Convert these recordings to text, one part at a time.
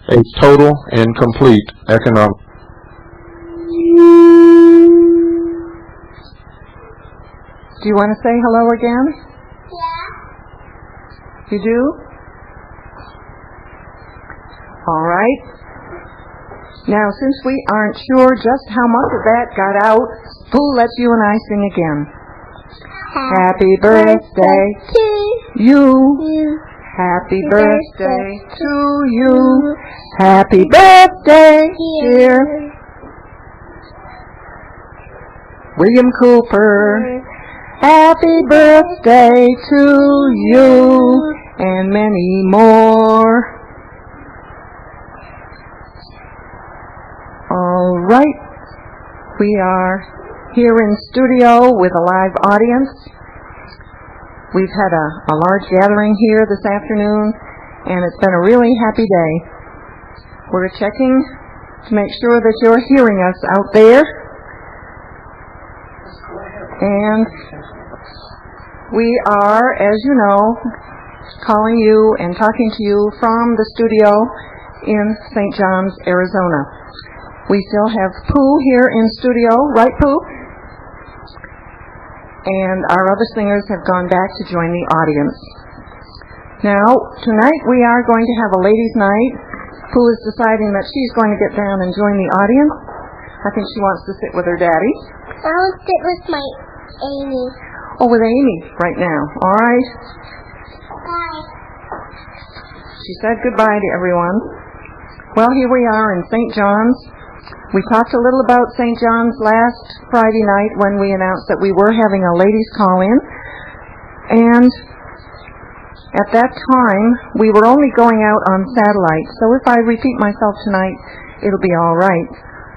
a total and complete economic. Do you want to say hello again? Yeah. You do? All right. Now, since we aren't sure just how much of that got out, Pooh lets you and I sing again. Happy birthday to you. Happy birthday to you. Happy birthday, dear William Cooper. Happy birthday to you, and many more. All right, we are here in studio with a live audience. We've had a large gathering here this afternoon, and it's been a really happy day. We're checking to make sure that you're hearing us out there. And we are, as you know, calling you and talking to you from the studio in St. John's, Arizona. We still have Pooh here in studio, right, Pooh? And our other singers have gone back to join the audience. Now, tonight we are going to have a ladies' night. Pooh is deciding that she's going to get down and join the audience. I think she wants to sit with her daddy. I'll sit with my Amy. Oh, with Amy right now. All right. Bye. She said goodbye to everyone. Well, here we are in St. John's. We talked a little about St. John's last Friday night when we announced that we were having a ladies' call-in. And at that time, we were only going out on satellite. So if I repeat myself tonight, it'll be all right.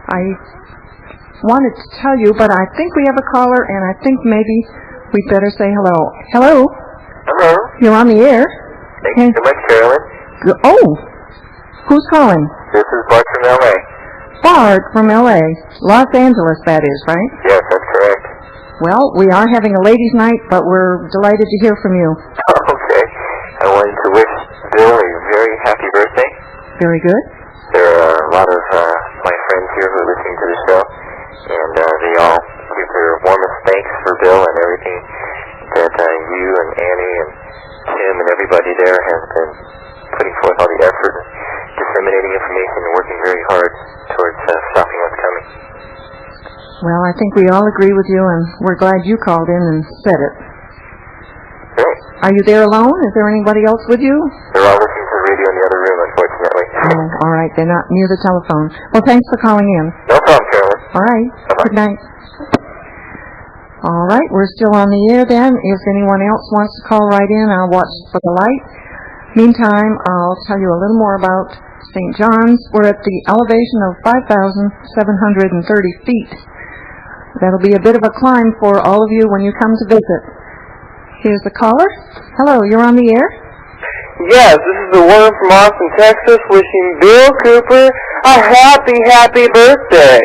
I wanted to tell you, but I think we have a caller, and I think maybe we'd better say hello. Hello? Hello. You're on the air. Thank you so much, Carolyn. Oh, who's calling? This is Bart from L.A. Bart from L.A. Los Angeles, that is, right? Yes, that's correct. Well, we are having a ladies' night, but we're delighted to hear from you. Okay. I wanted to wish Bill a very happy birthday. Very good. There are a lot of my friends here who are listening to the show, and they all give their warmest thanks for Bill and everything that you and Annie and Tim and everybody there have been putting forth all the effort and disseminating information and working very hard towards stopping what's coming. Well, I think we all agree with you, and we're glad you called in and said it. Great. Are you there alone? Is there anybody else with you? They're all listening to the radio in the other room, unfortunately. Oh, all right. They're not near the telephone. Well, thanks for calling in. No problem, Carolyn. All right. Bye-bye. Good night. All right. We're still on the air then. If anyone else wants to call right in, I'll watch for the light. Meantime, I'll tell you a little more about St. John's. We're at the elevation of 5,730 feet. That'll be a bit of a climb for all of you when you come to visit. Here's the caller. Hello, you're on the air? Yes, this is the worm from Austin, Texas, wishing Bill Cooper a happy birthday.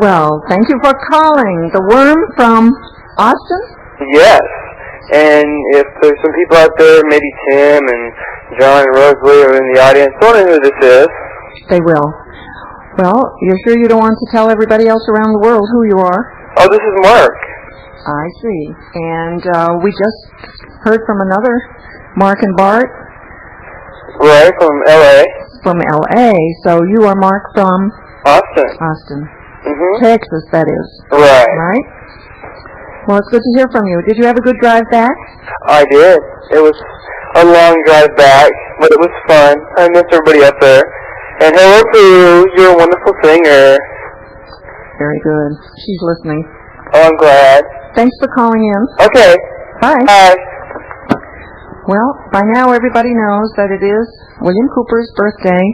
Well, thank you for calling. The worm from Austin? Yes, and if there's some people out there, maybe Tim and John and Rosalie are in the audience, don't know who this is. They will. Well, you're sure you don't want to tell everybody else around the world who you are? Oh, this is Mark. I see. And we just heard from another Mark and Bart. Right, from L.A. From L.A. So you are Mark from? Austin. Austin. Mm-hmm. Texas, that is. Right. Right? Well, it's good to hear from you. Did you have a good drive back? I did. It was a long drive back, but it was fun. I miss everybody up there. And hello to you. You're a wonderful singer. Very good. She's listening. Oh, I'm glad. Thanks for calling in. Okay. Bye. Bye. Well, by now everybody knows that it is William Cooper's birthday,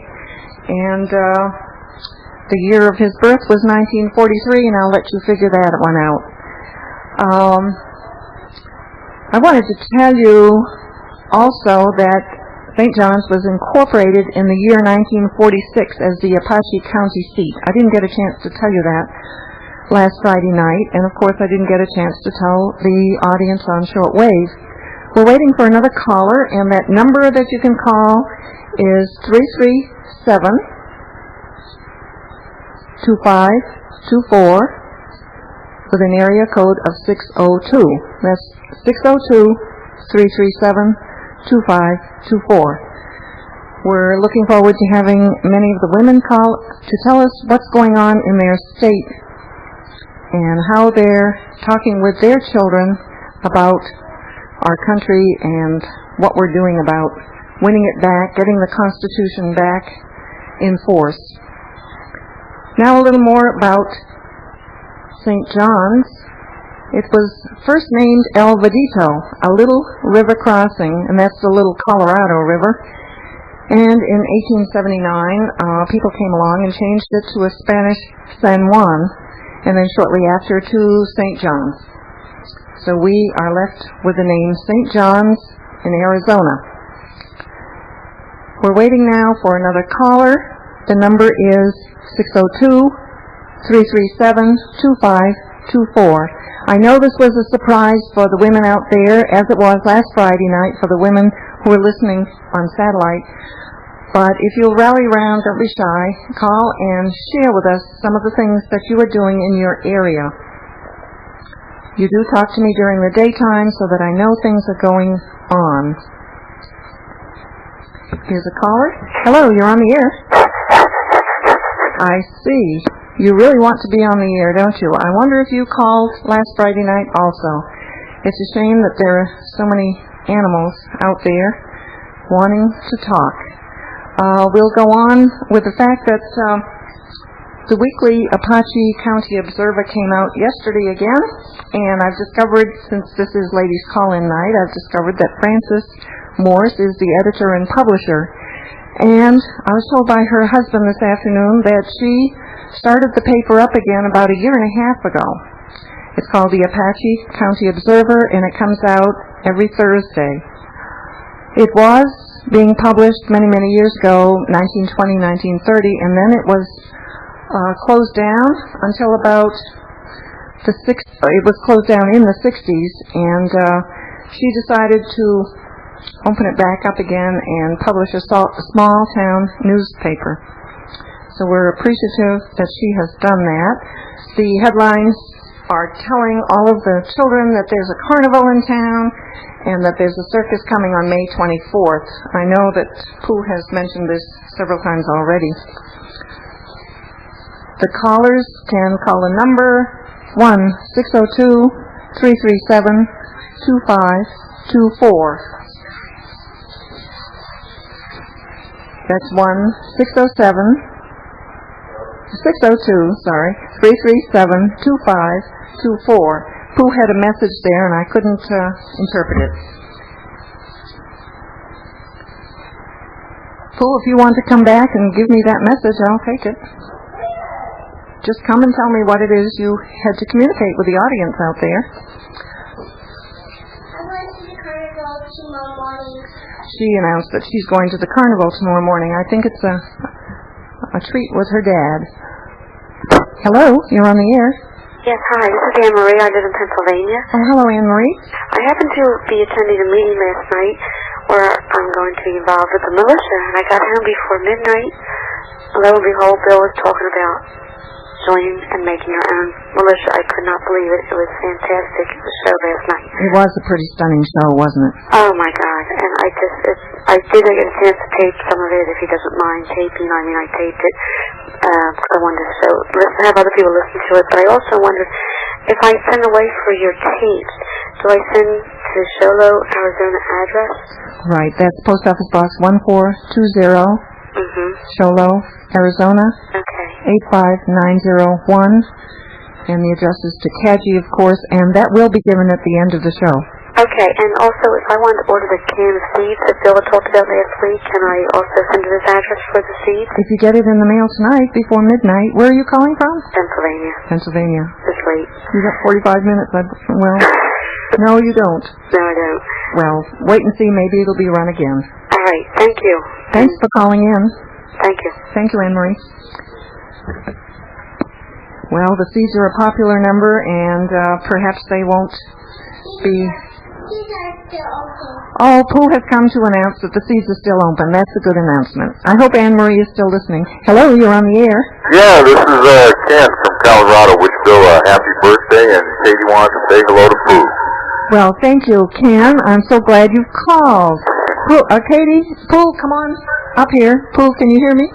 and the year of his birth was 1943, and I'll let you figure that one out. I wanted to tell you also that St. John's was incorporated in the year 1946 as the Apache County seat. I didn't get a chance to tell you that last Friday night, and of course I didn't get a chance to tell the audience on shortwave. We're waiting for another caller, and that number that you can call is 337-2524 with an area code of 602. That's 602-337-2524. We're looking forward to having many of the women call to tell us what's going on in their state and how they're talking with their children about our country and what we're doing about winning it back, getting the Constitution back in force. Now a little more about St. John's. It was first named El Vadito, a little river crossing, and that's the little Colorado River. And in 1879, people came along and changed it to a Spanish San Juan, and then shortly after to St. John's. So we are left with the name St. John's in Arizona. We're waiting now for another caller. The number is 602-337-2524. I know this was a surprise for the women out there, as it was last Friday night for the women who were listening on satellite. But if you'll rally around, don't be shy, call and share with us some of the things that you are doing in your area. You do talk to me during the daytime so that I know things are going on. Here's a caller. Hello, you're on the air. I see. You really want to be on the air, don't you? I wonder if you called last Friday night also. It's a shame that there are so many animals out there wanting to talk. We'll go on with the fact that the weekly Apache County Observer came out yesterday again, and I've discovered, since this is Ladies Call-In Night, I've discovered that Frances Morse is the editor and publisher. And I was told by her husband this afternoon that she started the paper up again about a year and a half ago. It's called the Apache County Observer, and it comes out every Thursday. It was being published many, many years ago, 1920, 1930, and then it was closed down until about the it was closed down in the 60s, and she decided to open it back up again and publish a small town newspaper. So we're appreciative that she has done that. The headlines are telling all of the children that there's a carnival in town and that there's a circus coming on May 24th. I know that Pooh has mentioned this several times already. The callers can call the number 1-602-337-2524. That's 602-337-2524. Pooh had a message there and I couldn't interpret it. Pooh, if you want to come back and give me that message, I'll take it. Just come and tell me what it is you had to communicate with the audience out there. I'm going to the carnival tomorrow morning. She announced that she's going to the carnival tomorrow morning. I think it's a treat with her dad. Hello, you're on the air. Yes, hi, this is Anne-Marie. I live in Pennsylvania. Oh, hello, Anne-Marie. I happened to be attending a meeting last night where I'm going to be involved with the militia, and I got home before midnight. Lo and behold, Bill was talking about joining and making your own militia. I could not believe it. It was fantastic, the show last night. It was a pretty stunning show, wasn't it? Oh, my God. And I did get a chance to tape some of it, if he doesn't mind taping. I mean, I taped it because I wanted to have other people listen to it. But I also wondered, if I send away for your tapes, do I send to the Sholo, Arizona address? Right. That's Post Office Box 1420, Sholo, Arizona. Okay. 85901, and the address is to Kaji, of course, and that will be given at the end of the show. Okay, and also if I wanted to order the can of seeds that Bill had talked about last week, can I also send to this address for the seeds? If you get it in the mail tonight before midnight, where are you calling from? Pennsylvania. Pennsylvania. This late. You got 45 minutes. Well, no, you don't. No, I don't. Well, wait and see. Maybe it'll be run again. All right, thank you. Thanks for calling in. Thank you. Thank you, Anne-Marie. Well, the seeds are a popular number, and perhaps they won't be seeds are still open. Oh, Pooh has come to announce that the seeds are still open. That's a good announcement. I hope Anne-Marie is still listening. Hello, you're on the air. Yeah, this is Ken from Colorado. Wish Bill a happy birthday, and Katie wants to say hello to Pooh. Well, thank you, Ken. I'm so glad you've called. Pooh, Katie, Pooh, come on up here. Pooh, can you hear me?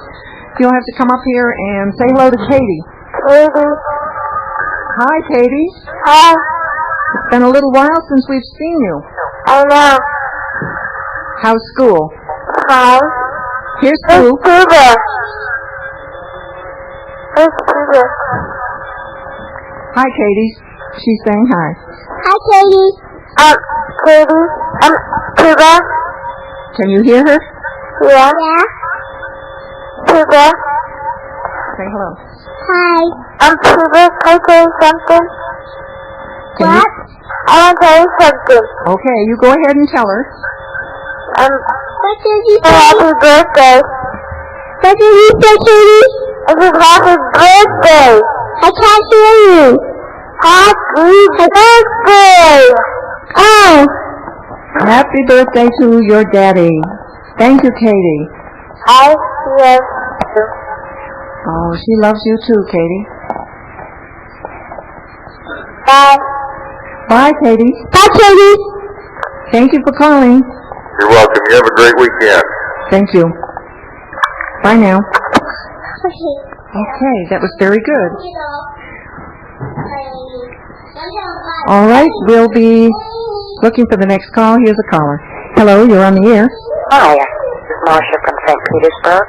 You'll have to come up here and say hello to Katie. Hi, Katie. Hi. It's been a little while since we've seen you. I know. How's school? Hi. Here's Pooh. Cooper. It's Cooper. Hi, Katie. She's saying hi. Hi, Katie. Katie. Cooper. Can you hear her? Yeah. Yeah. Cooper. Say hello. Hi. Cooper. Can I tell you something? Can you- What? I want to tell you something. Okay, you go ahead and tell her. What did you say? Happy birthday. What did you say, Katie? It is happy birthday. I can't hear you. Happy birthday. Oh. Happy birthday to your daddy. Thank you, Katie. I love you. Oh, she loves you too, Katie. Bye. Bye, Katie. Bye, Katie. Thank you for calling. You're welcome. You have a great weekend. Thank you. Bye now. Okay. Okay, that was very good. You know. All right, we'll be looking for the next call. Here's a caller. Hello, you're on the air. Hi, this is Marcia from St. Petersburg.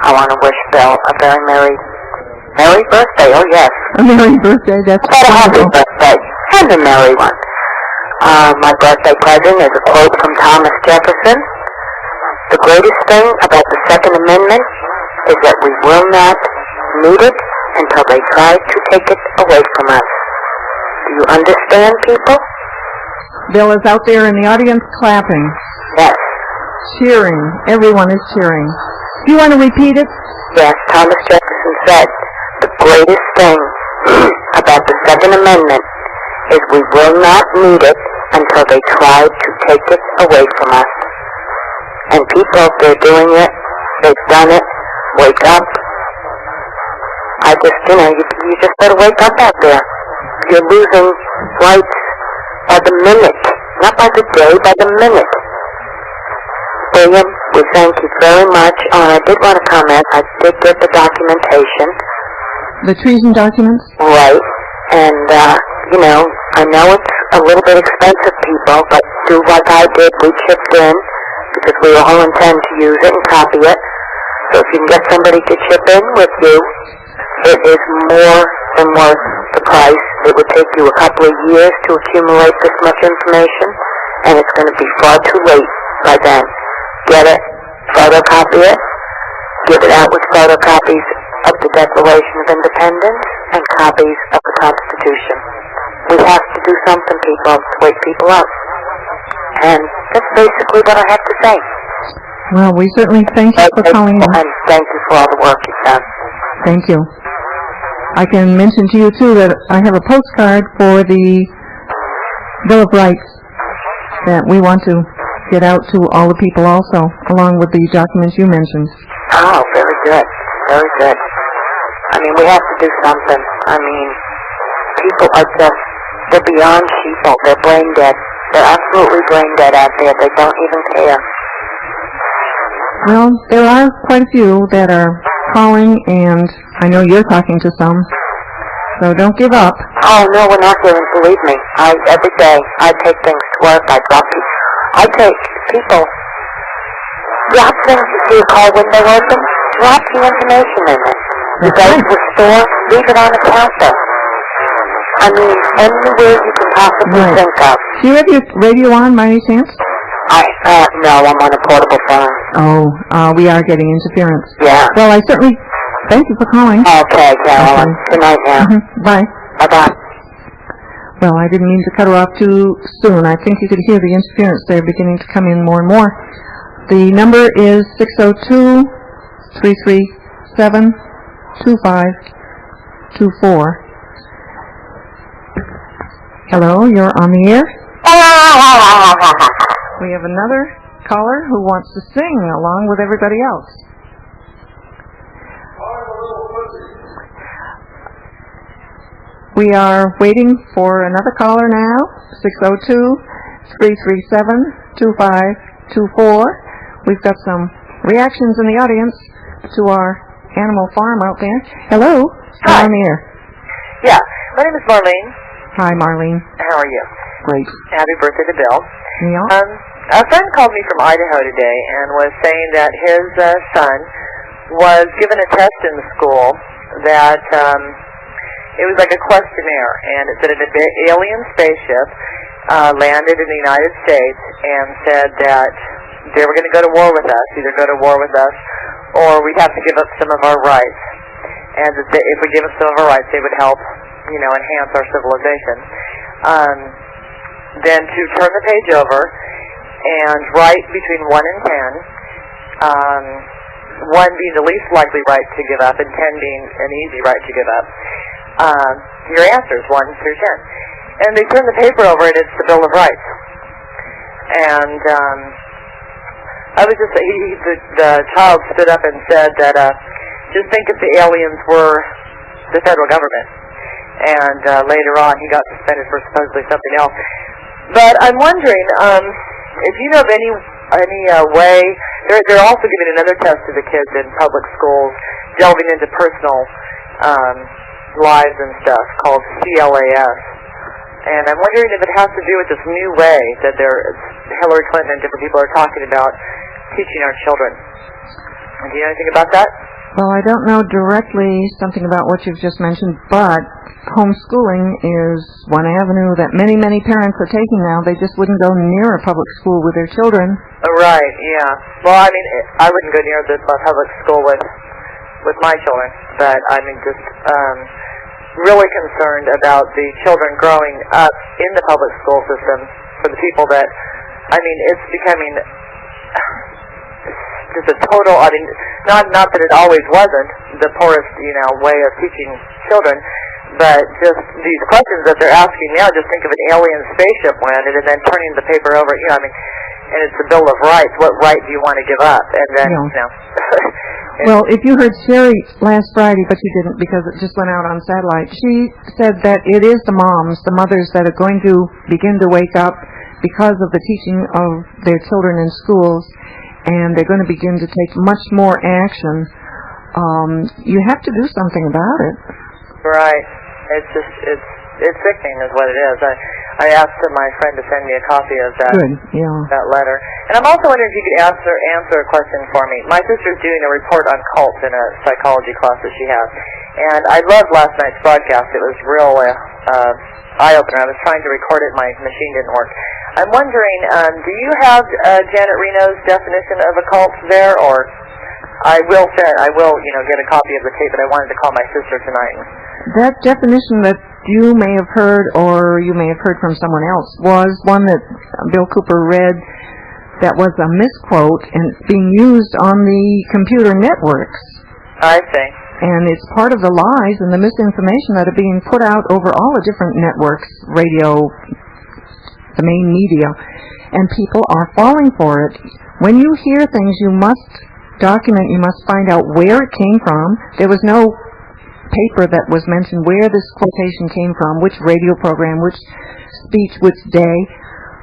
I want to wish Bill a very merry birthday. Oh, yes. A merry birthday. That's But a happy wonderful. birthday. And a merry one. My birthday present is a quote from Thomas Jefferson. The greatest thing about the Second Amendment is that we will not need it until they try to take it away from us. Do you understand, people? Bill is out there in the audience clapping, Yes. cheering. Everyone is cheering. Do you want to repeat it? Yes, Thomas Jefferson said, the greatest thing about the Second Amendment is we will not need it until they try to take it away from us. And people, they're doing it. They've done it. Wake up. You just better wake up out there. You're losing rights by the minute. Not by the day, by the minute. William, we thank you very much. I did want to comment. I did get the documentation. The treason documents? Right. And, I know it's a little bit expensive, people, but do like I did. We chipped in because we all intend to use it and copy it. So if you can get somebody to chip in with you, it is more than worth the price. It would take you a couple of years to accumulate this much information, and it's going to be far too late by then. Get it, photocopy it, give it out with photocopies of the Declaration of Independence and copies of the Constitution. We have to do something, people, to wake people up. And that's basically what I have to say. Well, we certainly thank you for calling in. And thank you for all the work you've done. Thank you. I can mention to you, too, that I have a postcard for the Bill of Rights that we want to get out to all the people also, along with the documents you mentioned. Oh, very good. Very good. We have to do something. People are just, they're beyond sheeple. They're brain dead. They're absolutely brain dead out there. They don't even care. Well, there are quite a few that are calling, and I know you're talking to some, so don't give up. Oh, no, we're not giving, believe me. Every day, I take things to work. I take people, drop things. You see a car window open, drop the information in it. You go to the store, leave it on the counter. Anywhere you can possibly think of. Do you have your radio on, by any chance? No, I'm on a portable phone. Oh, we are getting interference. Yeah. Well, I certainly thank you for calling. Okay, Carolyn. Okay. Good night now. Bye. Bye-bye. Well, I didn't mean to cut her off too soon. I think you could hear the interference there beginning to come in more and more. The number is 602-337-2524. Hello, you're on the air? Hello. We have another caller who wants to sing along with everybody else. We are waiting for another caller now, 602-337-2524. We've got some reactions in the audience to our animal farm out there. Hello, Hi. on the air. Yeah, my name is Marlene. Hi, Marlene. How are you? Great. Happy birthday to Bill. Yeah. A friend called me from Idaho today and was saying that his son was given a test in the school that it was like a questionnaire, and it said an alien spaceship landed in the United States and said that they were going to go to war with us, either go to war with us or we'd have to give up some of our rights. And that if we give up some of our rights, they would help, enhance our civilization. Then to turn the page over and write between 1 and 10, 1 being the least likely right to give up and 10 being an easy right to give up. Your answers, 1 through 10. And they turn the paper over and it's the Bill of Rights. And I was just, the child stood up and said that just think if the aliens were the federal government. And later on he got suspended for supposedly something else. But I'm wondering if you know of any way, they're also giving another test to the kids in public schools, delving into personal lives and stuff called CLAS. And I'm wondering if it has to do with this new way that Hillary Clinton and different people are talking about teaching our children. Do you know anything about that? Well, I don't know directly something about what you've just mentioned, but homeschooling is one avenue that many, many parents are taking now. They just wouldn't go near a public school with their children. Right, yeah. Well, I mean, I wouldn't go near the public school with my children, but I'm just really concerned about the children growing up in the public school system for the people that, I mean, it's becoming just a total, I mean, not that it always wasn't the poorest, way of teaching children, but just these questions that they're asking now, just think of an alien spaceship landed and then turning the paper over, and it's the Bill of Rights. What right do you want to give up? And then, Well, if you heard Sherry last Friday, but you didn't because it just went out on satellite, she said that it is the mothers that are going to begin to wake up because of the teaching of their children in schools, and they're going to begin to take much more action. You have to do something about it. Right. It's sickening is what it is. I asked my friend to send me a copy of that that letter. And I'm also wondering if you could answer a question for me. My sister's doing a report on cults in a psychology class that she has. And I loved last night's broadcast. It was real eye-opener. I was trying to record it. My machine didn't work. I'm wondering, do you have Janet Reno's definition of a cult there? Or I will, get a copy of the tape, but I wanted to call my sister tonight. That definition that you may have heard, or you may have heard from someone else, was one that Bill Cooper read that was a misquote, and it's being used on the computer networks. I see. And it's part of the lies and the misinformation that are being put out over all the different networks, radio, the main media, and people are falling for it. When you hear things, you must document, you must find out where it came from. There was no paper that was mentioned where this quotation came from, which radio program, which speech, which day.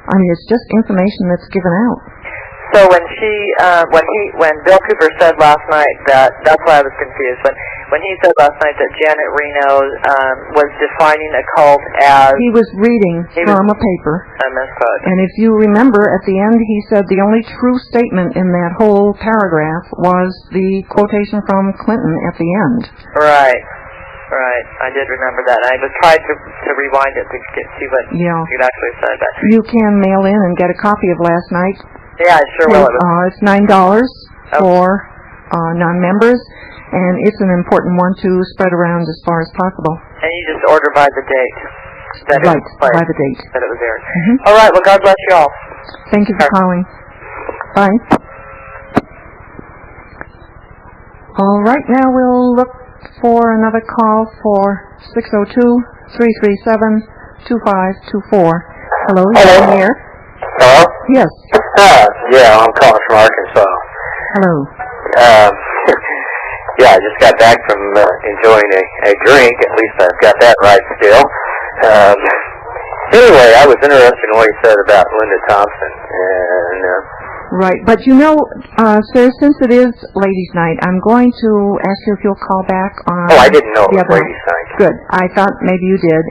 I mean, it's just information that's given out. So when Bill Cooper said last night that's why I was confused. When he said last night that Janet Reno was defining a cult as... He was reading from a paper. I misquote. And if you remember, at the end he said the only true statement in that whole paragraph was the quotation from Clinton at the end. Right. Right, I did remember that. I was trying to rewind it to see what it actually said. But you can mail in and get a copy of last night. Yeah, I sure will. It's $9 for non-members, and it's an important one to spread around as far as possible. And you just order by the date. By the date. That it was aired. All right, well, God bless you all. Thank you for calling. Bye. All right, now we'll look for another call for 602-337-2524. Hello, you're here. Yes. Yeah, I'm calling from Arkansas. Hello. Yeah, I just got back from enjoying a drink. At least I've got that right still. Anyway, I was interested in what he said about Linda Thompson. And Right, but you know, sir, since it is Ladies' Night, I'm going to ask you if you'll call back on... oh, I didn't know it the was other Ladies' Night. Good. I thought maybe you did.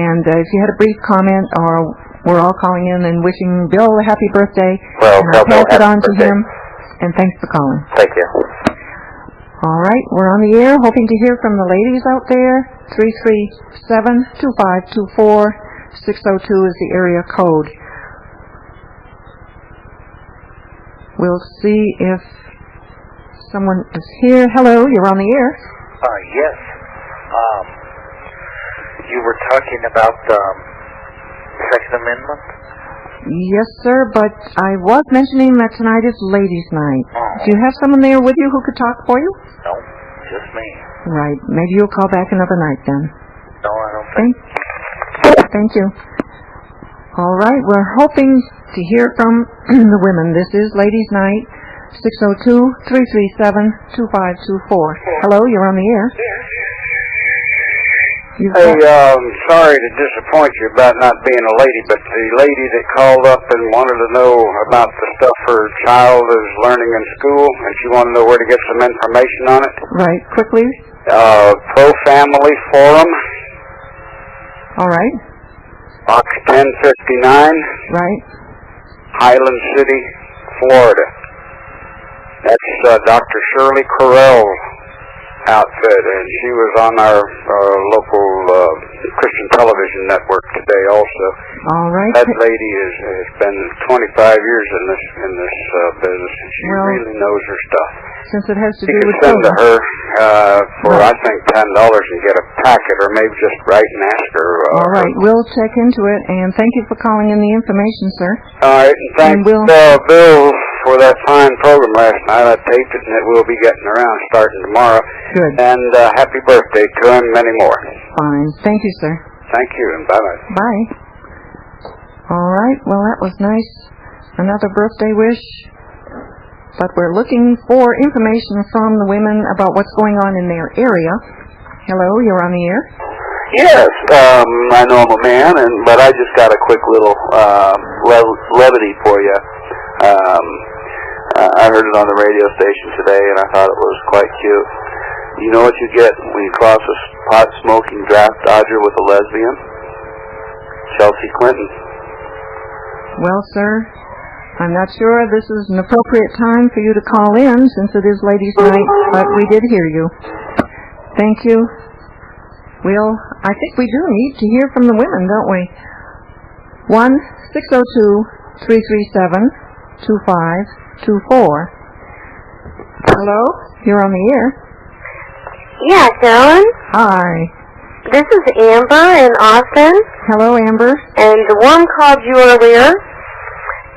And if you had a brief comment, or we're all calling in and wishing Bill a happy birthday, Well, and I'll Bill, pass it happy on to birthday. him. And thanks for calling. Thank you. All right, we're on the air, hoping to hear from the ladies out there. 337-2524, 602 is the area code. We'll see if someone is here. Hello, you're on the air. Yes. You were talking about the Second Amendment? Yes, sir, but I was mentioning that tonight is Ladies' Night. Oh. Do you have someone there with you who could talk for you? No, just me. Right. Maybe you'll call back another night then. No, I don't think. Thank you. All right, we're hoping to hear from the women. This is Ladies' Night, 602-337-2524. Hello, you're on the air. Hey, sorry to disappoint you about not being a lady, but the lady that called up and wanted to know about the stuff her child is learning in school, and she wanted to know where to get some information on it. Right, quickly. Pro Family Forum, All right, Box 1059, right. Highland City, Florida. That's Dr. Shirley Carell's outfit, and she was on our local Christian television network today also. All right. That lady has been 25 years in this business, and she really knows her stuff. Since it has to You do could with send to children. her for I think $10 and get a packet, or maybe just write and ask her. All right, we'll check into it, and thank you for calling in the information, sir. All right, and thanks we'll... Bill for that fine program last night. I taped it, and it will be getting around starting tomorrow. Good. And happy birthday to him, many more. Fine. Thank you, sir. Thank you, and bye-bye. Bye. All right, well, that was nice. Another birthday wish. But we're looking for information from the women about what's going on in their area. Hello, you're on the air. Yes, I know I'm a man, but I just got a quick little levity for you. I heard it on the radio station today, and I thought it was quite cute. You know what you get when you cross a pot-smoking draft dodger with a lesbian? Chelsea Clinton. Well, sir, I'm not sure this is an appropriate time for you to call in, since it is Ladies' Night, but we did hear you. Thank you. I think we do need to hear from the women, don't we? 1-602-337-2524. Hello? You're on the air. Yes, Ellen. Hi. This is Amber in Austin. Hello, Amber. And the worm called you earlier.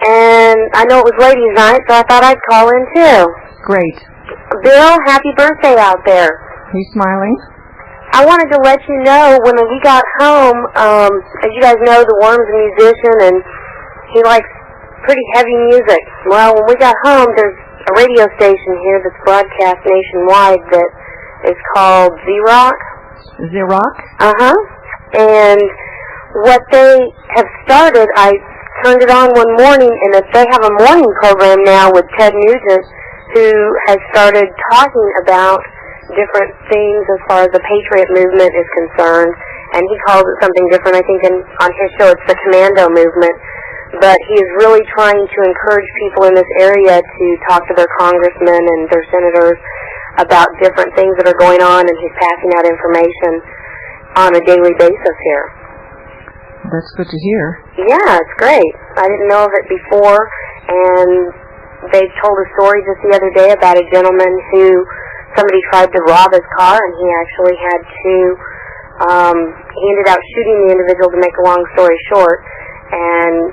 And I know it was Ladies' Night, so I thought I'd call in too. Great. Bill, happy birthday out there. He's smiling. I wanted to let you know, when we got home, as you guys know, the Worm's a musician, and he likes pretty heavy music. Well, when we got home, there's a radio station here that's broadcast nationwide that is called Z-Rock. Z-Rock? Uh-huh. And what they have started, I turned it on one morning, and they have a morning program now with Ted Nugent, who has started talking about different things as far as the Patriot movement is concerned, and he calls it something different. I think on his show it's the Commando movement, but he is really trying to encourage people in this area to talk to their congressmen and their senators about different things that are going on, and he's passing out information on a daily basis here. That's good to hear. Yeah, it's great. I didn't know of it before, and they told a story just the other day about a gentleman who somebody tried to rob his car, and he actually had to, he ended up shooting the individual, to make a long story short, and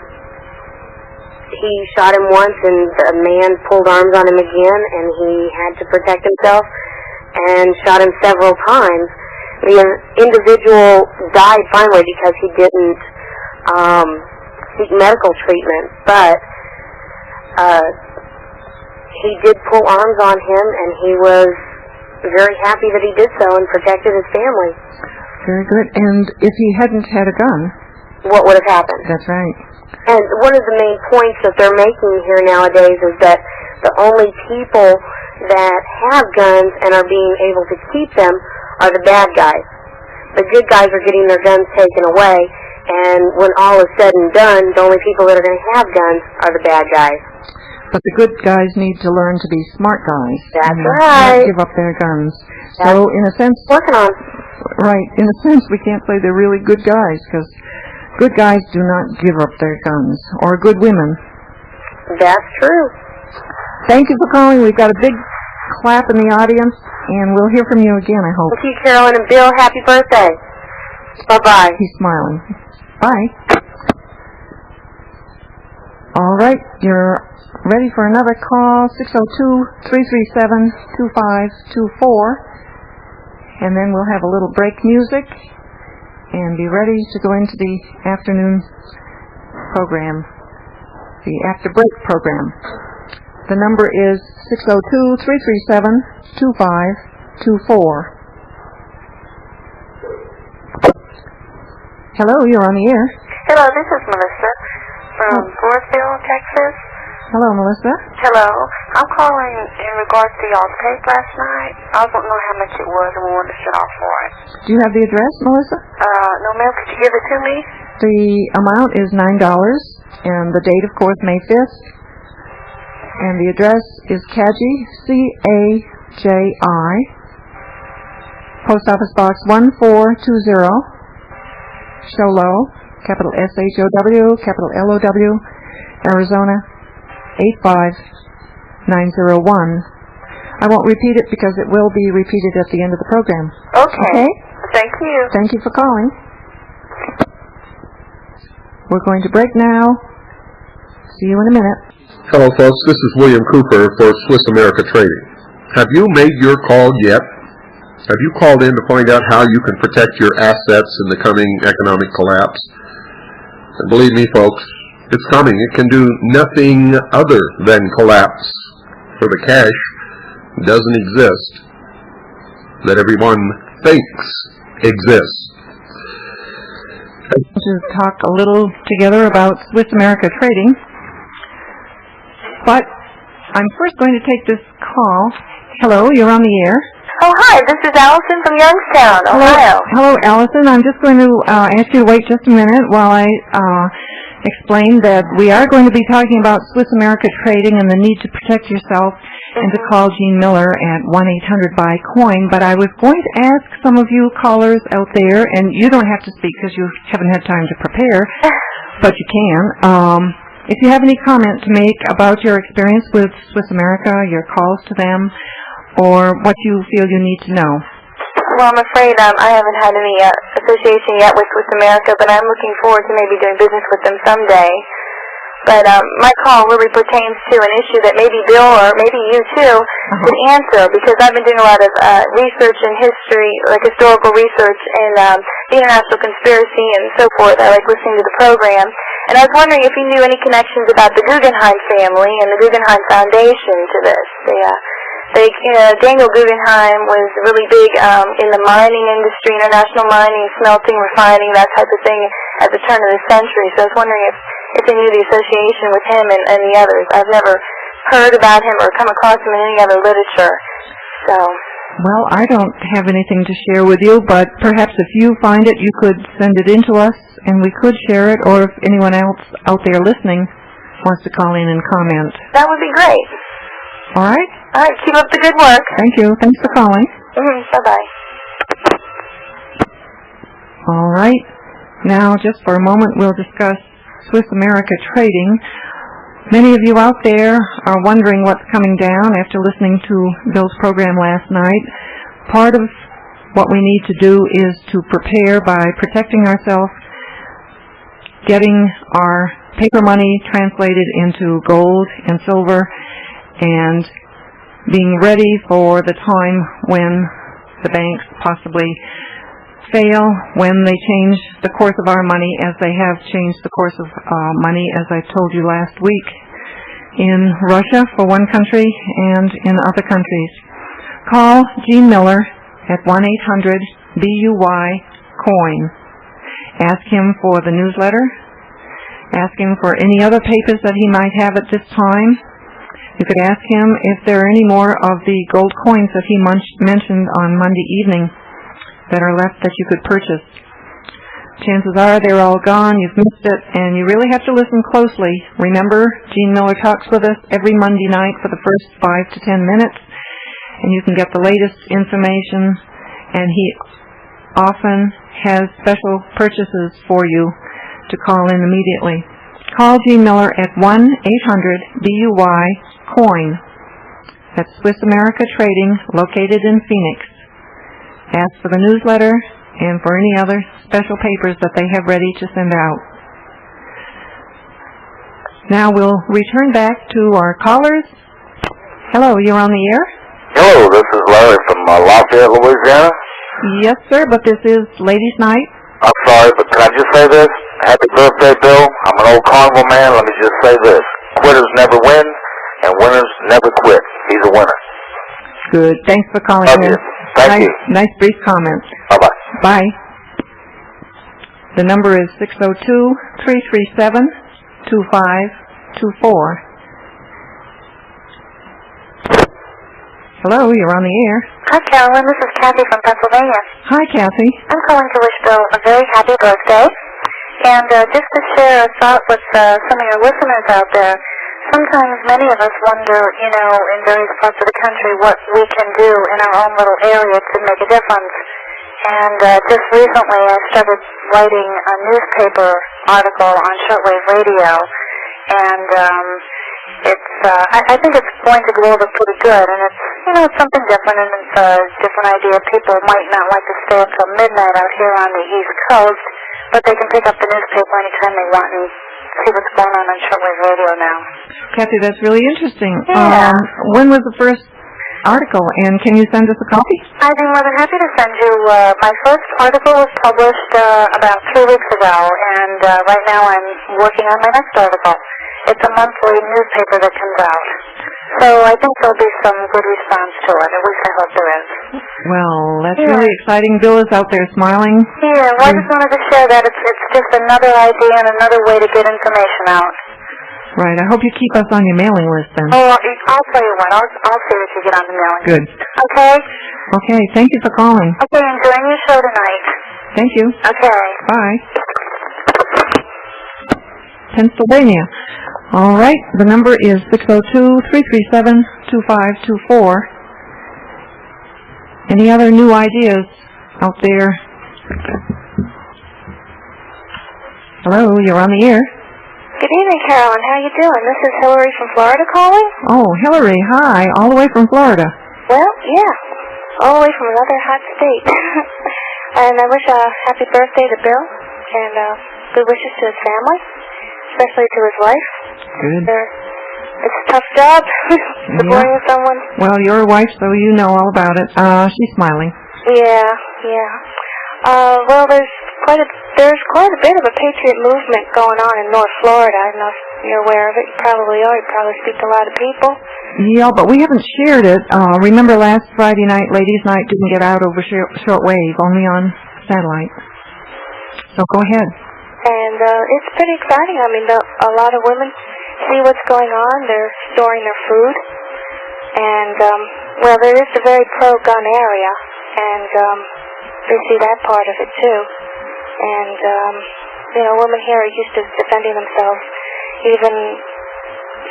he shot him once, and the man pulled arms on him again, and he had to protect himself and shot him several times. The individual died finally because he didn't seek medical treatment, but he did pull arms on him, and he was very happy that he did so and protected his family. Very good. And if he hadn't had a gun, what would have happened? That's right. And one of the main points that they're making here nowadays is that the only people that have guns and are being able to keep them are the bad guys. The good guys are getting their guns taken away, and when all is said and done, the only people that are going to have guns are the bad guys. But the good guys need to learn to be smart guys. That's and right. Not give up their guns. That's so, in a sense, working on. Right. In a sense, we can't say they're really good guys, because good guys do not give up their guns, or good women. That's true. Thank you for calling. We've got a big clap in the audience, and we'll hear from you again, I hope. Thank you, Carolyn and Bill. Happy birthday. Bye-bye. He's smiling. Bye. All right, you're ready for another call, 602-337-2524. And then we'll have a little break music and be ready to go into the afternoon program, the after break program. The number is 602-337-2524. Hello, you're on the air. Hello, this is Melissa from Forestville, Texas. Hello, Melissa. Hello. I'm calling in regards to y'all's tape last night. I don't know how much it was, and we wanted to shut off for it. Do you have the address, Melissa? No, ma'am. Could you give it to me? The amount is $9, and the date, of course, May 5th. And the address is Caji, C-A-J-I, Post Office Box 1420, Sholo, capital S-H-O-W, capital L-O-W, Arizona 85901. I won't repeat it because it will be repeated at the end of the program. Okay. Thank you. Thank you for calling. We're going to break now. See you in a minute. Hello, folks. This is William Cooper for Swiss America Trading. Have you made your call yet? Have you called in to find out how you can protect your assets in the coming economic collapse? And believe me, folks, it's coming. It can do nothing other than collapse, for the cash doesn't exist that everyone thinks exists. To talk a little together about Swiss America Trading, but I'm first going to take this call. Hello, you're on the air. Oh, hi. This is Allison from Youngstown, Ohio. Hello, Allison. I'm just going to ask you to wait just a minute while I explain that we are going to be talking about Swiss America Trading and the need to protect yourself and to call Jean Miller at 1-800-BUY-COIN. But I was going to ask some of you callers out there, and you don't have to speak because you haven't had time to prepare, but you can. If you have any comment to make about your experience with Swiss America, your calls to them, or what you feel you need to know. Well, I'm afraid I haven't had any association yet with Swiss America, but I'm looking forward to maybe doing business with them someday. But my call really pertains to an issue that maybe Bill or maybe you too could answer, because I've been doing a lot of research in history, like historical research in the international conspiracy and so forth. I like listening to the program. And I was wondering if you knew any connections about the Guggenheim family and the Guggenheim Foundation to this. Daniel Guggenheim was really big in the mining industry, international mining, smelting, refining, that type of thing at the turn of the century. So I was wondering if they knew the association with him and the others. I've never heard about him or come across him in any other literature. So. Well, I don't have anything to share with you, but perhaps if you find it, you could send it in to us, and we could share it, or if anyone else out there listening wants to call in and comment. That would be great. All right? All right, keep up the good work. Thank you. Thanks for calling. Bye-bye. All right. Now, just for a moment, we'll discuss Swiss America Trading. Many of you out there are wondering what's coming down after listening to Bill's program last night. Part of what we need to do is to prepare by protecting ourselves, getting our paper money translated into gold and silver, and being ready for the time when the banks possibly fail, when they change the course of our money as they have changed the course of money, as I told you last week. in Russia for one country and in other countries. Call Gene Miller at 1-800-BUY-COIN. Ask him for the newsletter. Ask him for any other papers that he might have at this time. You could ask him if there are any more of the gold coins that he mentioned on Monday evening that are left that you could purchase. Chances are they're all gone, you've missed it, and you really have to listen closely. Remember, Gene Miller talks with us every Monday night for the first 5 to 10 minutes, and you can get the latest information, and he often has special purchases for you to call in immediately. Call Gene Miller at 1-800-BUY-COIN. That's Swiss America Trading, located in Phoenix. Ask for the newsletter and for any other special papers that they have ready to send out. Now we'll return back to our callers. Hello, you're on the air? Hello, this is Larry from Lafayette, Louisiana. Yes, sir, but this is Ladies' Night. I'm sorry, but can I just say this? Happy birthday, Bill. I'm an old carnival man. Let me just say this. Quitters never win, and winners never quit. He's a winner. Good. Thanks for calling Love in. you. Thank you. Nice brief comments. Bye-bye. Bye. The number is 602-337-2524. Hello, you're on the air. Hi, Carolyn. This is Kathy from Pennsylvania. Hi, Kathy. I'm calling to wish Bill a very happy birthday. And just to share a thought with some of your listeners out there, sometimes many of us wonder, in various parts of the country, what we can do in our own little area to make a difference. And just recently I started writing a newspaper article on shortwave radio. And I think it's going to go over pretty good. And it's, it's something different, and it's a different idea. People might not like to stay up till midnight out here on the East Coast, but they can pick up the newspaper anytime they want and see what's going on shortwave radio now. Kathy, that's really interesting. Yeah. When was the first article, and can you send us a copy? I'd be more than happy to send you. My first article was published about 3 weeks ago, and right now I'm working on my next article. It's a monthly newspaper that comes out. So I think there'll be some good response to it. At least I hope there is. Well, that's really exciting. Bill is out there smiling. Yeah, well, I just wanted to share that. It's just another idea and another way to get information out. Right. I hope you keep us on your mailing list then. Oh, I'll tell you what. I'll see that you get on the mailing. Good. Okay? Okay. Thank you for calling. Okay, enjoying your show tonight. Thank you. Okay. Bye. Pennsylvania. All right. The number is 602-337-2524. Any other new ideas out there? Hello, you're on the air. Good evening, Carolyn. How you doing? This is Hillary from Florida calling. Oh, Hillary, hi. All the way from Florida. Well, yeah. All the way from another hot state. And I wish a happy birthday to Bill, and good wishes to his family, especially to his wife. Good. It's a tough job, supporting someone. Well, you're a wife, so you know all about it. She's smiling. Yeah. Well, there's quite a bit of a patriot movement going on in North Florida. I don't know if you're aware of it. You probably are. You probably speak to a lot of people. Yeah, but we haven't shared it. Remember last Friday night, Ladies' Night didn't get out over shortwave, only on satellite. So go ahead. And it's pretty exciting. I mean, a lot of women see what's going on. They're storing their food. And, well, there is a very pro-gun area. And they see that part of it, too. And, women here are used to defending themselves. Even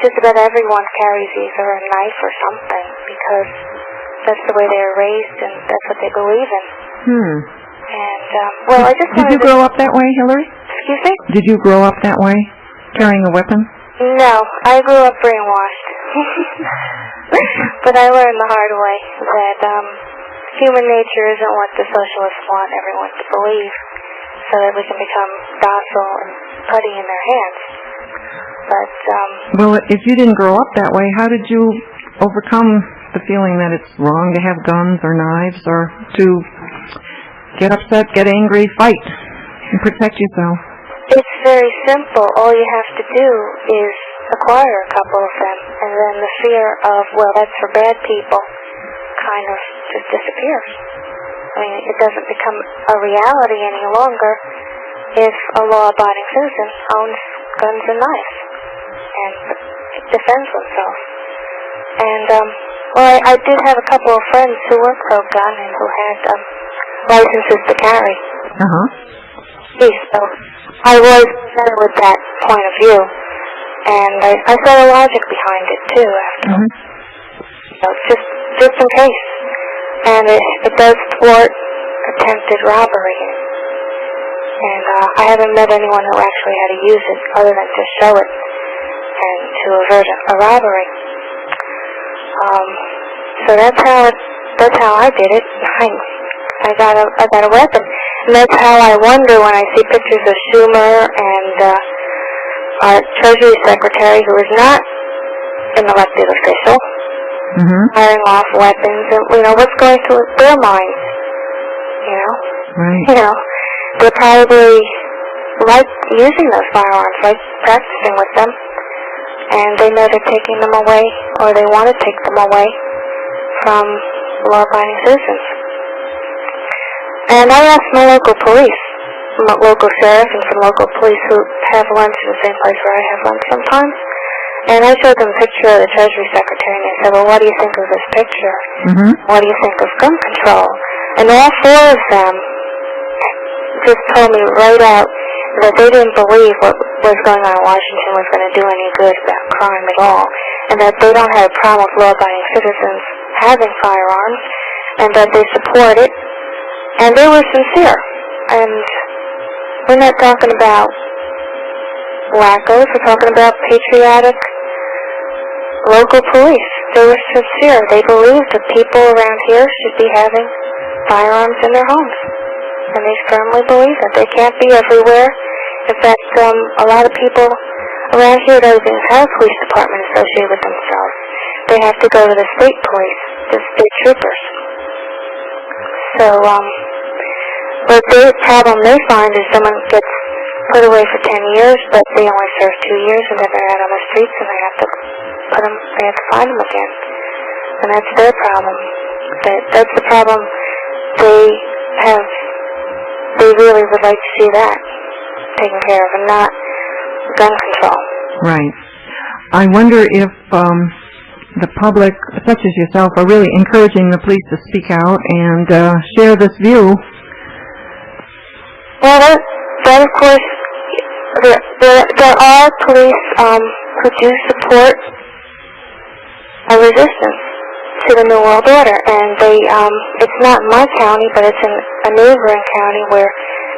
just about everyone carries either a knife or something because that's the way they were raised and that's what they believe in. And, well, I just wanted Did you grow up that way, Hillary? Excuse me? Did you grow up that way, carrying a weapon? No, I grew up brainwashed. But I learned the hard way that human nature isn't what the socialists want everyone to believe, so that we can become docile and putty in their hands. But, well, if you didn't grow up that way, how did you overcome the feeling that it's wrong to have guns or knives or to get upset, get angry, fight, and protect yourself? It's very simple. All you have to do is acquire a couple of them, and then the fear of, well, that's for bad people, kind of just disappears. I mean, it doesn't become a reality any longer if a law-abiding citizen owns guns and knives and defends themselves. And, well, I did have a couple of friends who were pro-gun and who had licenses to carry. Uh-huh. So I was concerned with that point of view, and I saw the logic behind it, too, after. So just in case. And it does thwart attempted robbery. And I haven't met anyone who actually had to use it other than to show it and to avert a robbery. So that's how I did it. I got a weapon. And that's how I wonder when I see pictures of Schumer and our Treasury Secretary, who is not an elected official, firing off weapons, and what's going through their minds. Right. They probably like using those firearms, like practicing with them, and they know they're taking them away, or they want to take them away from law-abiding citizens. And I asked my local police, my local sheriff, and some local police who have lunch in the same place where I have lunch sometimes, and I showed them a picture of the Treasury Secretary, and they said, well, what do you think of this picture? What do you think of gun control? And all four of them just told me right out that they didn't believe what was going on in Washington was going to do any good about crime at all, and that they don't have a problem with law-abiding citizens having firearms, and that they support it, and they were sincere. And we're not talking about wackos, we're talking about patriotic local police. They were sincere. They believed that people around here should be having firearms in their homes. And they firmly believe that they can't be everywhere. In fact, a lot of people around here don't even have a police department associated with themselves. They have to go to the state police, the state troopers. So, but the problem they find is someone gets put away for 10 years, but they only serve 2 years, and then they're out on the streets, and they have to find them again. And that's their problem. That's the problem they have. They really would like to see that taken care of, and not gun control. Right. I wonder if the public, such as yourself, are really encouraging the police to speak out and share this view. Well, that of course, there are police who do support a resistance to the New World Order, and they, it's not in my county, but it's in a neighboring county where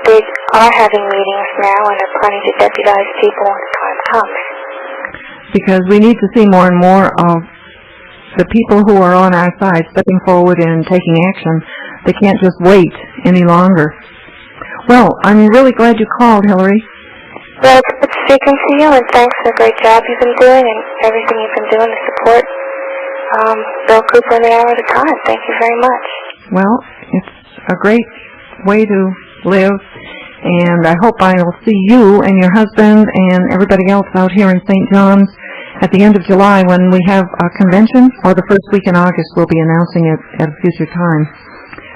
they are having meetings now, and they're planning to deputize people when the time comes. Because we need to see more and more of the people who are on our side stepping forward and taking action. They can't just wait any longer. Well, I'm really glad you called, Hillary. Well, it's good speaking to you, and thanks for the great job you've been doing and everything you've been doing to support Bill Cooper and the Hour of the Time. Thank you very much. Well, it's a great way to live, and I hope I will see you and your husband and everybody else out here in St. John's at the end of July when we have a convention, or the first week in August. We'll be announcing it at a future time.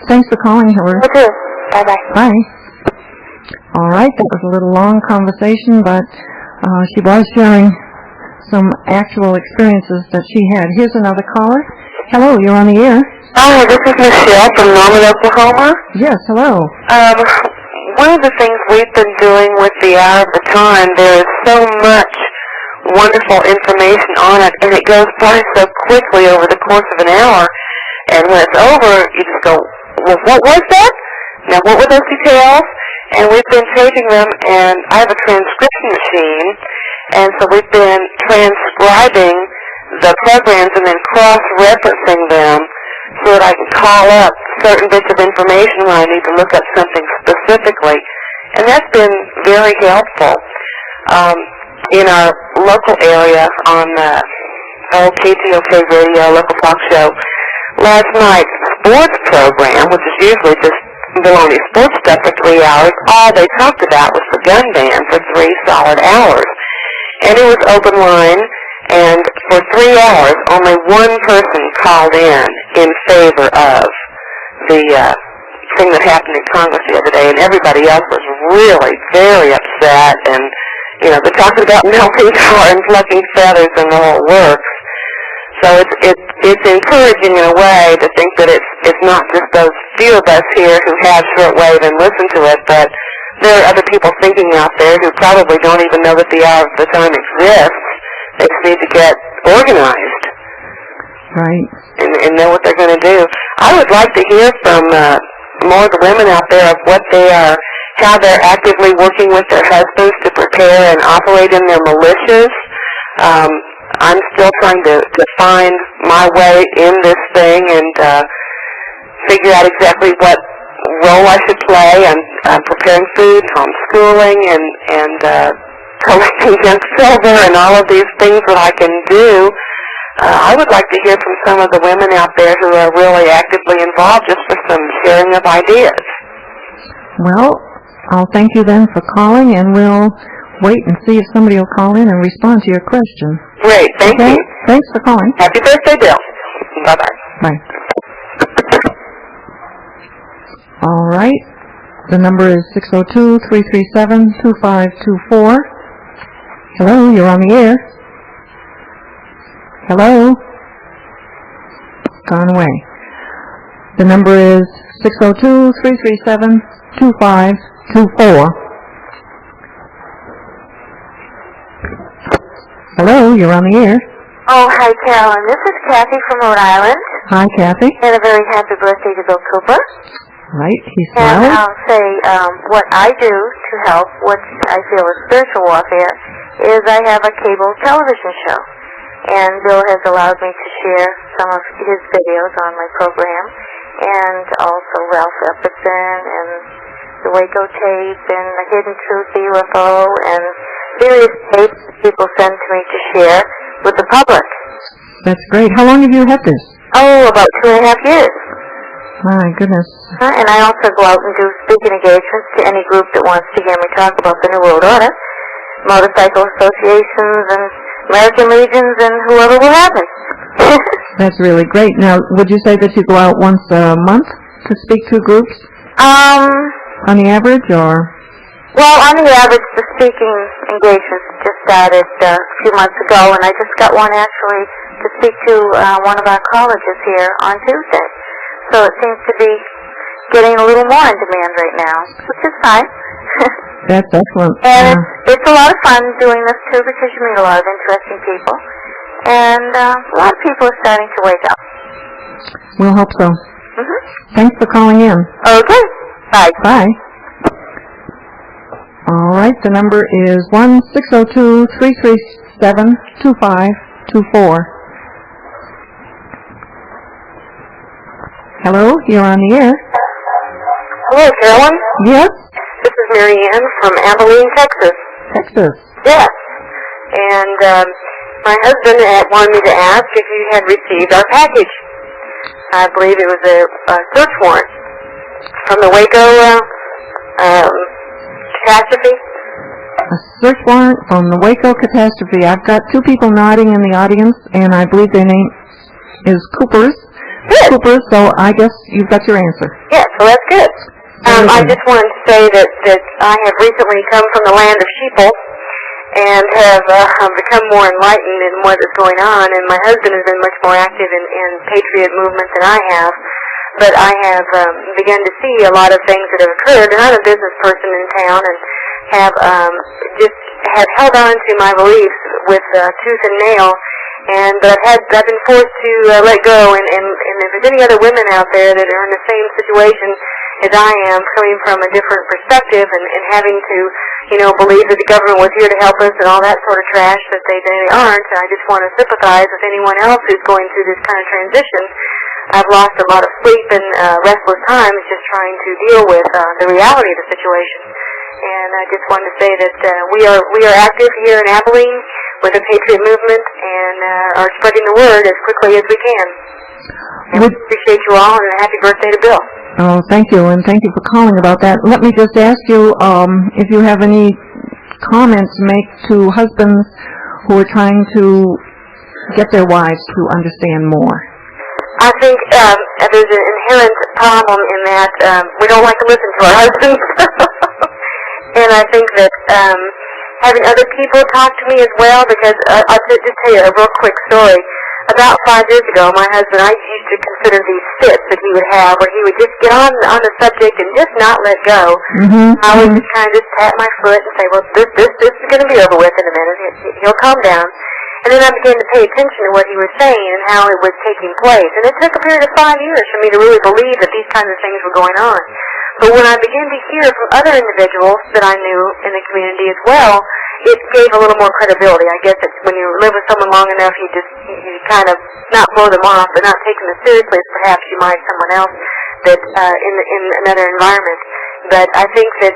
Thanks for calling, Hillary. Okay. Bye-bye. Bye. All right, that was a little long conversation, but she was sharing some actual experiences that she had. Here's another caller. Hello, you're on the air. Hi, this is Michelle from Norman, Oklahoma. Yes, hello. One of the things we've been doing with the Hour of the Time, there is so much wonderful information on it, and it goes by so quickly over the course of an hour, and when it's over, you just go, well, what was that? Now, what were those details? And we've been taping them, and I have a transcription machine, and so we've been transcribing the programs and then cross-referencing them so that I can call up certain bits of information when I need to look up something specifically. And that's been very helpful. In our local area on KTOK radio, local talk show, last night's sports program, which is usually just baloney sports stuff for 3 hours, all they talked about was the gun ban for 3 solid hours. and it was open line, and for 3 hours, only one person called in favor of the thing that happened in Congress the other day, and everybody else was really very upset, and, you know, they're talking about melting tar and plucking feathers and the whole works. So it's encouraging in a way to think that it's not just those few of us here who have shortwave and listen to it, but there are other people thinking out there who probably don't even know that the Hour of the Time exists. They just need to get organized. Right. And know what they're going to do. I would like to hear from more of the women out there of what they are, how they're actively working with their husbands to prepare and operate in their militias. I'm still trying to find my way in this thing and figure out exactly what role I should play. I'm preparing food, homeschooling, and collecting junk silver and all of these things that I can do. I would like to hear from some of the women out there who are really actively involved just for some sharing of ideas. Well, I'll thank you then for calling, and we'll wait and see if somebody will call in and respond to your question. Great, thank you. Thanks for calling. Happy birthday, Bill. Bye-bye. Bye. All right. The number is 602-337-2524. Hello, you're on the air. Hello? Gone away. The number is 602-337-2524. Hello, you're on the air. Oh, hi, Carolyn. This is Kathy from Rhode Island. Hi, Kathy. And a very happy birthday to Bill Cooper. Right, he's And smiling. I'll say what I do to help, what I feel is spiritual warfare, is I have a cable television show. And Bill has allowed me to share some of his videos on my program, and also Ralph Epperson and the Waco tape and the Hidden Truth UFO and various tapes people send to me to share with the public. That's great. How long have you had this? Oh, about 2.5 years. My goodness. And I also go out and do speaking engagements to any group that wants to hear me talk about the New World Order, motorcycle associations and American Legions and whoever will have me. That's really great. Now, would you say that you go out once a month to speak to groups? On the average, or? Well, on the average, the speaking engagements just started a few months ago, and I just got one actually to speak to one of our colleges here on Tuesday. So it seems to be getting a little more in demand right now, which is fine. That's excellent. And it's a lot of fun doing this, too, because you meet a lot of interesting people. And a lot of people are starting to wake up. We'll hope so. Thanks for calling in. Okay. Bye. Bye. All right, the number is 1-602-337-2524. Hello, you're on the air. Hello, Carolyn. Yes? This is Mary Ann from Abilene, Texas. Texas. Yes. And my husband wanted me to ask if you had received our package. I believe it was a search warrant from the Waco catastrophe. A search warrant from the Waco catastrophe. I've got two people nodding in the audience, and I believe their name is Cooper's. Good. Cooper, so I guess you've got your answer. Yes, well, that's good. I just wanted to say that I have recently come from the land of sheeple and have become more enlightened in what is going on, and my husband has been much more active in patriot movement than I have. But I have begun to see a lot of things that have occurred, and I'm a business person in town and have held on to my beliefs with tooth and nail. But I've been forced to let go, and if there's any other women out there that are in the same situation as I am, coming from a different perspective and having to, believe that the government was here to help us and all that sort of trash that they aren't, I just want to sympathize with anyone else who's going through this kind of transition. I've lost a lot of sleep and restless times just trying to deal with the reality of the situation. And I just wanted to say that we are active here in Abilene with the Patriot Movement and are spreading the word as quickly as we can. And we appreciate you all, and a happy birthday to Bill. Oh, thank you, and thank you for calling about that. Let me just ask you if you have any comments make to husbands who are trying to get their wives to understand more? I think there's an inherent problem in that we don't like to listen to our husbands. And I think that having other people talk to me as well, because I'll just tell you a real quick story. About 5 years ago, my husband, I used to consider these fits that he would have where he would just get on the subject and just not let go. I would just kind of just pat my foot and say, well, this is going to be over with in a minute. He'll calm down. And then I began to pay attention to what he was saying and how it was taking place. And it took a period of 5 years for me to really believe that these kinds of things were going on. But when I began to hear from other individuals that I knew in the community as well, it gave a little more credibility. I guess it's when you live with someone long enough, you kind of not blow them off, but not take them as seriously as perhaps you might someone else that in another environment. But I think that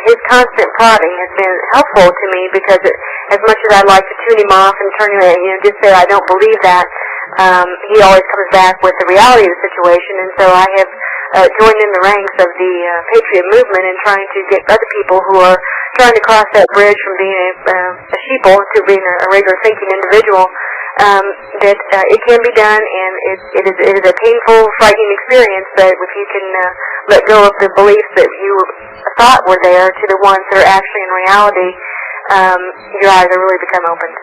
his constant prodding has been helpful to me because as much as I'd like to tune him off and turn him, just say I don't believe that, he always comes back with the reality of the situation. And so I have joined in the ranks of the Patriot movement and trying to get other people who are trying to cross that bridge from being a sheeple to being a regular thinking individual, that it can be done, and it is a painful, frightening experience, but if you can let go of the beliefs that you thought were there to the ones that are actually in reality, your eyes will really become opened.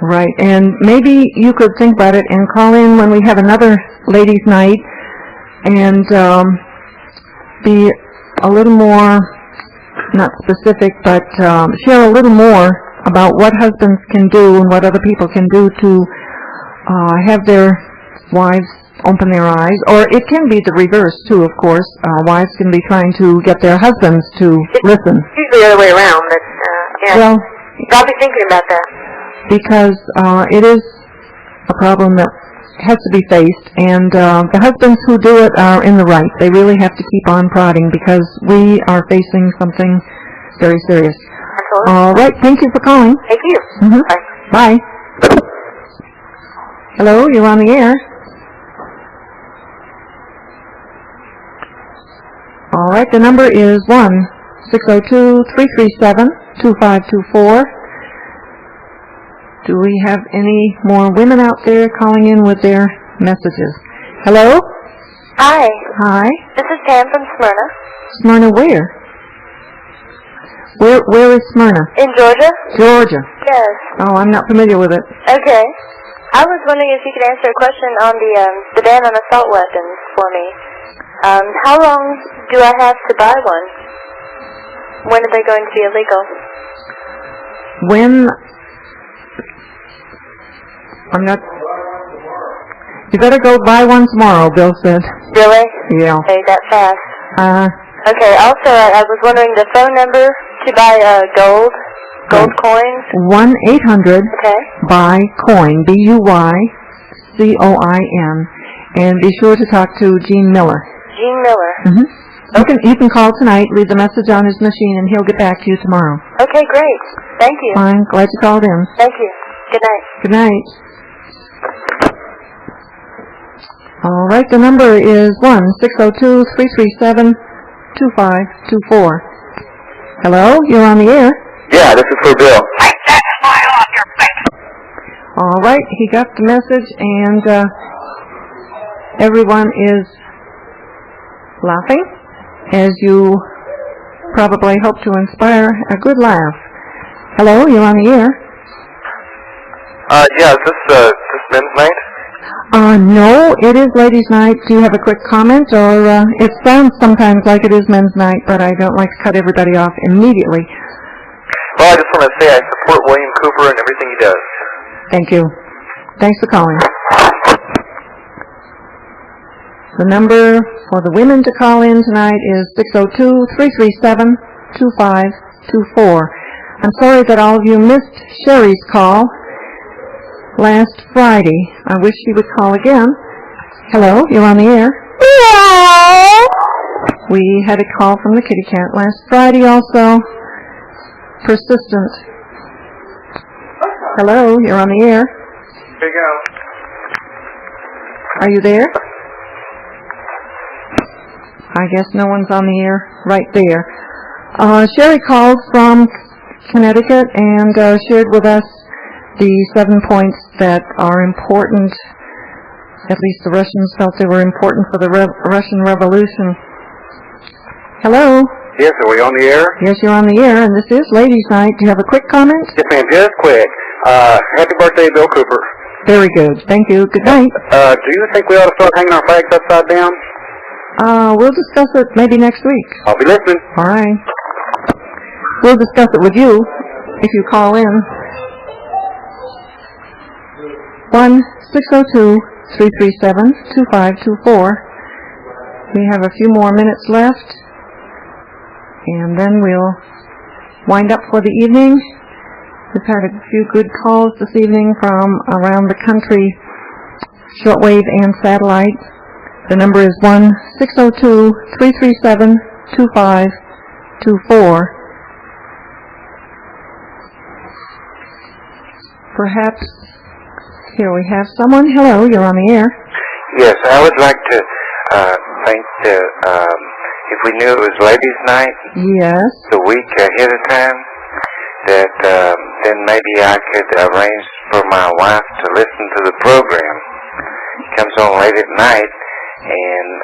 Right, and maybe you could think about it and call in when we have another ladies' night and be a little more, not specific, but share a little more about what husbands can do and what other people can do to have their wives open their eyes. Or it can be the reverse, too, of course. Wives can be trying to get their husbands to listen. It's usually the other way around, but yeah. Well, I'll be thinking about that. Because it is a problem that has to be faced, and the husbands who do it are in the right. They really have to keep on prodding because we are facing something very serious. Absolutely. All right, thank you for calling. Thank you. Bye. Hello, you're on the air. All right, the number is 1-602-337-2524. Do we have any more women out there calling in with their messages? Hello? Hi. Hi. This is Pam from Smyrna. Smyrna where? Where is Smyrna? In Georgia? Georgia. Yes. Oh, I'm not familiar with it. Okay. I was wondering if you could answer a question on the ban on assault weapons for me. How long do I have to buy one? When are they going to be illegal? When... I'm not... You better go buy one tomorrow, Bill said. Really? Yeah. Okay, that fast. Okay, also, I was wondering the phone number to buy gold coins. 1-800-BUY-COIN, B-U-Y-C-O-I-N, and be sure to talk to Gene Miller. Gene Miller. You can call tonight, leave the message on his machine, and he'll get back to you tomorrow. Okay, great. Thank you. Fine, glad you called in. Thank you. Good night. Good night. All right, the number is 1-602-337-2524. Hello, you're on the air. Yeah, this is for Bill. Take that smile off your face. All right, he got the message, and everyone is laughing, as you probably hope to inspire a good laugh. Hello, you're on the air. Yeah, is this men's night? No, it is ladies' night. Do you have a quick comment? Or it sounds sometimes like it is men's night, but I don't like to cut everybody off immediately. Well, I just want to say I support William Cooper and everything he does. Thank you. Thanks for calling. The number for the women to call in tonight is 602-337-2524. I'm sorry that all of you missed Sherry's call last Friday. I wish she would call again. Hello, you're on the air. Hello. We had a call from the kitty cat last Friday also. Persistent. Hello, you're on the air. Here you go. Are you there? I guess no one's on the air right there. Sherry called from Connecticut, and shared with us the 7 points that are important. At least the Russians felt they were important for the Russian Revolution. Hello? Yes, are we on the air? Yes, you're on the air, and this is Ladies' Night. Do you have a quick comment? Yes, ma'am, just quick. Happy birthday, Bill Cooper. Very good. Thank you. Good night. Do you think we ought to start hanging our flags upside down? We'll discuss it maybe next week. I'll be listening. All right. We'll discuss it with you if you call in. 1-602-337-2524. We have a few more minutes left, and then we'll wind up for the evening. We've had a few good calls this evening from around the country, shortwave and satellite. The number is 1-602-337-2524. Perhaps, here we have someone. Hello, you're on the air. Yes, I would like to think that if we knew it was Ladies' Night Yes. the week ahead of time, that then maybe I could arrange for my wife to listen to the program. It comes on late at night, and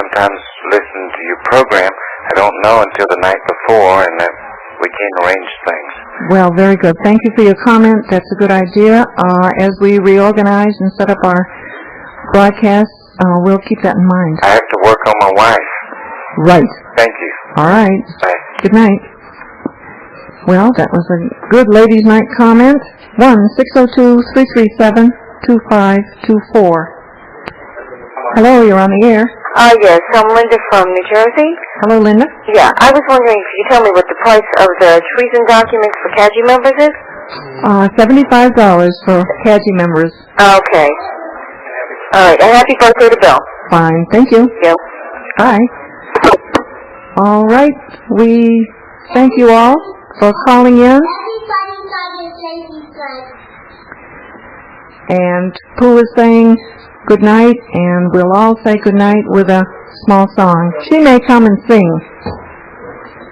sometimes listen to your program. I don't know until the night before, and that we can arrange things. Well, very good. Thank you for your comment. That's a good idea. As we reorganize and set up our broadcasts, we'll keep that in mind. I have to work on my wife. Right. Thank you. All right. Bye. Good night. Well, that was a good Ladies' Night comment. 1-602-337-2524. Hello, you're on the air. Yes, I'm Linda from New Jersey. Hello, Linda. Yeah, I was wondering if you could tell me what the price of the treason documents for CAGI members is? $75 for CAGI members. Okay. All right, and happy birthday to Bill. Fine, thank you. Yep. Bye. All right, we thank you all for calling in. And Pooh is saying good night, and we'll all say good night with a small song. She may come and sing.